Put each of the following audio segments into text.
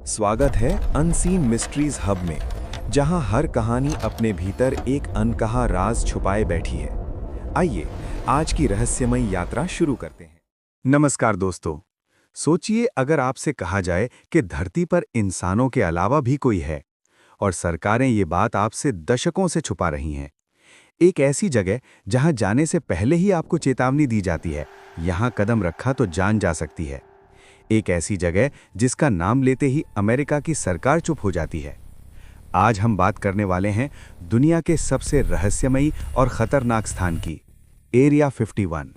स्वागत है unseen mysteries hub में, जहां हर कहानी अपने भीतर एक अनकहा राज छुपाए बैठी है। आइए आज की रहस्यमय यात्रा शुरू करते हैं। नमस्कार दोस्तों, सोचिए अगर आपसे कहा जाए कि धरती पर इंसानों के अलावा भी कोई है और सरकारें ये बात आपसे दशकों से छुपा रही हैं। एक ऐसी जगह जहां जाने से पहले ही आपको चेतावनी दी जाती है, यहां कदम रखा तो जान जा सकती है। एक ऐसी जगह जिसका नाम लेते ही अमेरिका की सरकार चुप हो जाती है। आज हम बात करने वाले हैं दुनिया के सबसे रहस्यमयी और खतरनाक स्थान की, एरिया 51।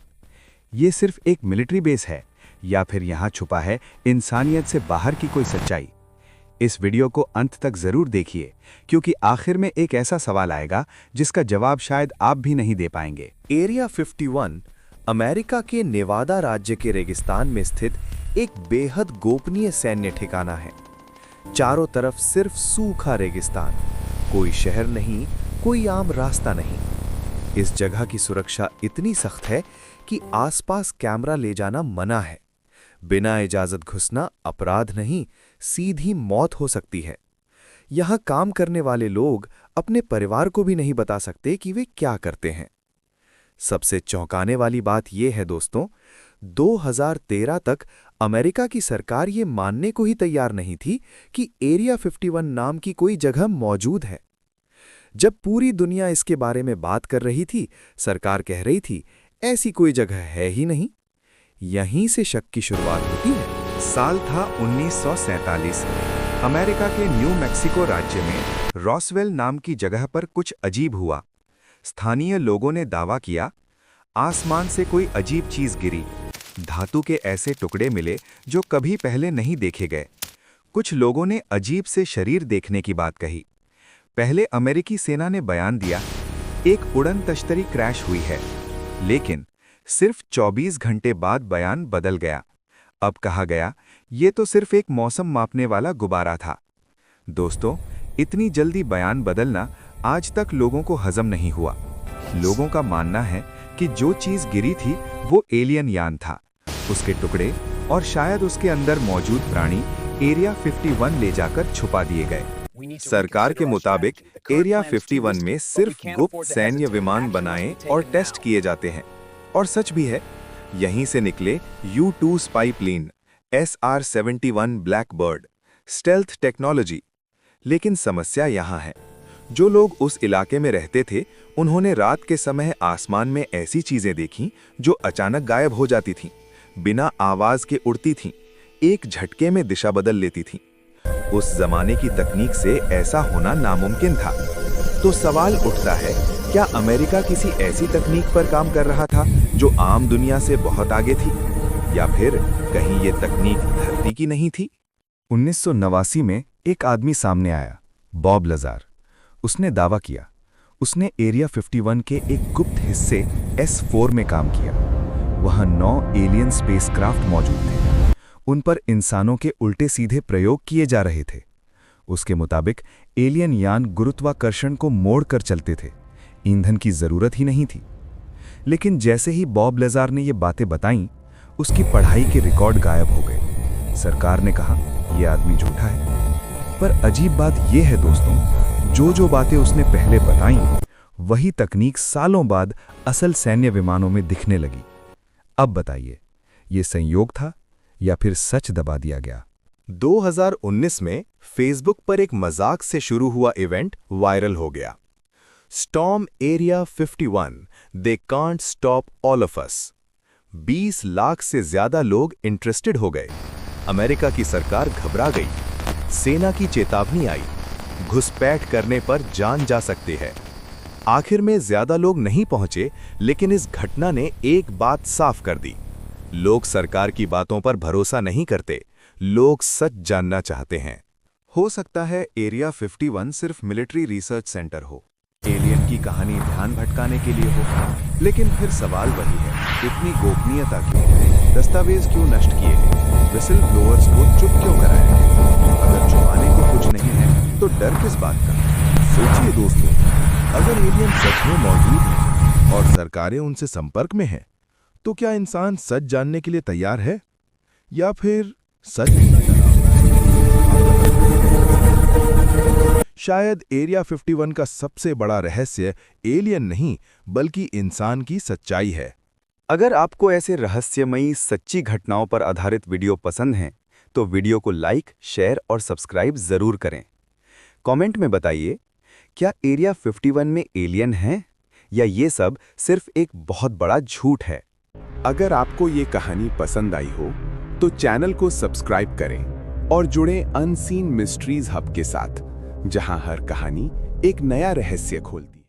ये सिर्फ एक मिलिट्री बेस है या फिर यहाँ छुपा है इंसानियत से बाहर की कोई सच्चाई? इस वीडियो को अंत तक जरूर देखिए, क्योंकि आखिर में एक ऐसा सवाल आएगा जिसका जवाब शायद आप भी नहीं दे पाएंगे। एरिया 51 अमेरिका के नेवादा राज्य के रेगिस्तान में स्थित एक बेहद गोपनीय सैन्य ठिकाना है। चारों तरफ सिर्फ सूखा रेगिस्तान, कोई शहर नहीं, कोई आम रास्ता नहीं। इस जगह की सुरक्षा इतनी सख्त है कि आसपास कैमरा ले जाना मना है। बिना इजाजत घुसना अपराध नहीं, सीधी मौत हो सकती है। यहां काम करने वाले लोग अपने परिवार को भी नहीं बता सकते कि वे क्या करते हैं। सबसे चौंकाने वाली बात यह है दोस्तों, 2013 तक अमेरिका की सरकार ये मानने को ही तैयार नहीं थी कि एरिया 51 नाम की कोई जगह मौजूद है। जब पूरी दुनिया इसके बारे में बात कर रही थी, सरकार कह रही थी ऐसी कोई जगह है ही नहीं। यहीं से शक की शुरुआत होती है। साल था 1947। अमेरिका के न्यू मैक्सिको राज्य में रॉसवेल नाम की जगह पर कुछ अजीब हुआ। स्थानीय लोगों ने दावा किया, आसमान से कोई अजीब चीज गिरी। धातु के ऐसे टुकड़े मिले जो कभी पहले नहीं देखे गए। कुछ लोगों ने अजीब से शरीर देखने की बात कही। पहले अमेरिकी सेना ने बयान दिया, एक उड़न तश्तरी क्रैश हुई है, लेकिन सिर्फ 24 घंटे बाद बयान बदल गया। अब कहा गया, ये तो सिर्फ एक मौसम मापने वाला गुब्बारा था। दोस्तों, इतनी जल्दी बयान बदलना आज तक लोगों को हजम नहीं हुआ। लोगों का मानना है कि जो चीज गिरी थी वो एलियन यान था। उसके टुकड़े और शायद उसके अंदर मौजूद प्राणी एरिया 51 ले जाकर छुपा दिए गए। सरकार के मुताबिक एरिया 51 में सिर्फ गुप्त सैन्य विमान बनाए और टेस्ट किए जाते हैं। और सच भी है, यहीं से निकले U-2 spy plane, SR-71 blackbird, stealth technology. लेकिन समस्या यहाँ है, जो लोग उस इलाके में रहते थे, उन्होंने रात के समय आसमान में ऐसी चीजें देखीं जो अचानक गायब हो जाती थीं, बिना आवाज के उड़ती थीं, एक झटके में दिशा बदल लेती थीं। उस जमाने की तकनीक से ऐसा होना नामुमकिन था। तो सवाल उठता है, क्या अमेरिका किसी ऐसी तकनीक पर काम कर रहा था जो आम दुनिया से बहुत आगे थी, या फिर कहीं ये तकनीक धरती की नहीं थी? 1989 में एक आदमी सामने आया, बॉब लजार। उसने दावा किया, उसने एरिया 51 के एक गुप्त हिस्से S4 में काम किया। वहां 9 एलियन स्पेसक्राफ्ट मौजूद थे। उन पर इंसानों के उल्टे सीधे प्रयोग किए जा रहे थे। उसके मुताबिक एलियन यान गुरुत्वाकर्षण को मोड़कर चलते थे, ईंधन की जरूरत ही नहीं थी। लेकिन जैसे ही बॉब लजार ने ये बातें बताईं, उसकी पढ़ाई के रिकॉर्ड गायब हो गए। सरकार ने कहा, यह आदमी झूठा है। पर अजीब बात यह है दोस्तों, जो बातें उसने पहले बताईं, वही तकनीक सालों बाद असल सैन्य विमानों में दिखने लगी। अब बताइए, ये संयोग था या फिर सच दबा दिया गया? 2019 में फेसबुक पर एक मजाक से शुरू हुआ इवेंट वायरल हो गया। Storm area 51, they can't stop all of us. 20 lakh से ज्यादा लोग इंटरेस्टेड हो गए। अमेरिका की सरकार घबरा गई। सेना की चेतावनी आई, घुसपैठ करने पर जान जा सकती है। आखिर में ज्यादा लोग नहीं पहुंचे, लेकिन इस घटना ने एक बात साफ कर दी, लोग सरकार की बातों पर भरोसा नहीं करते, लोग सच जानना चाहते हैं। हो सकता है एरिया 51 सिर्फ मिलिट्री रिसर्च सेंटर हो, एलियन की कहानी ध्यान भटकाने के लिए हो। लेकिन फिर सवाल वही है, इतनी गोपनीयता क्यों? दस्तावेज क्यों नष्ट किए हैं? विसिल ब्लोअर्स को चुप क्यों कराया है? अगर छुपाने को कुछ नहीं है तो डर किस बात का? सोचिए दोस्तों, अगर एलियन सच में मौजूद हैं और सरकारें उनसे संपर्क में हैं, तो क्या इंसान सच जानने के लिए तैयार है या फिर सच शायद एरिया 51 का सबसे बड़ा रहस्य एलियन नहीं बल्कि इंसान की सच्चाई है। अगर आपको ऐसे रहस्यमयी सच्ची घटनाओं पर आधारित वीडियो पसंद हैं, तो वीडियो को लाइक, शेयर और सब्सक्राइब जरूर करें। कमेंट में बताइए, क्या एरिया 51 में एलियन हैं या ये सब सिर्फ एक बहुत बड़ा झूठ है? अगर आपको ये कहानी पसंद आई हो तो चैनल को सब्सक्राइब करें और जुड़ें अनसीन मिस्ट्रीज हब के साथ, जहां हर कहानी एक नया रहस्य खोलती है।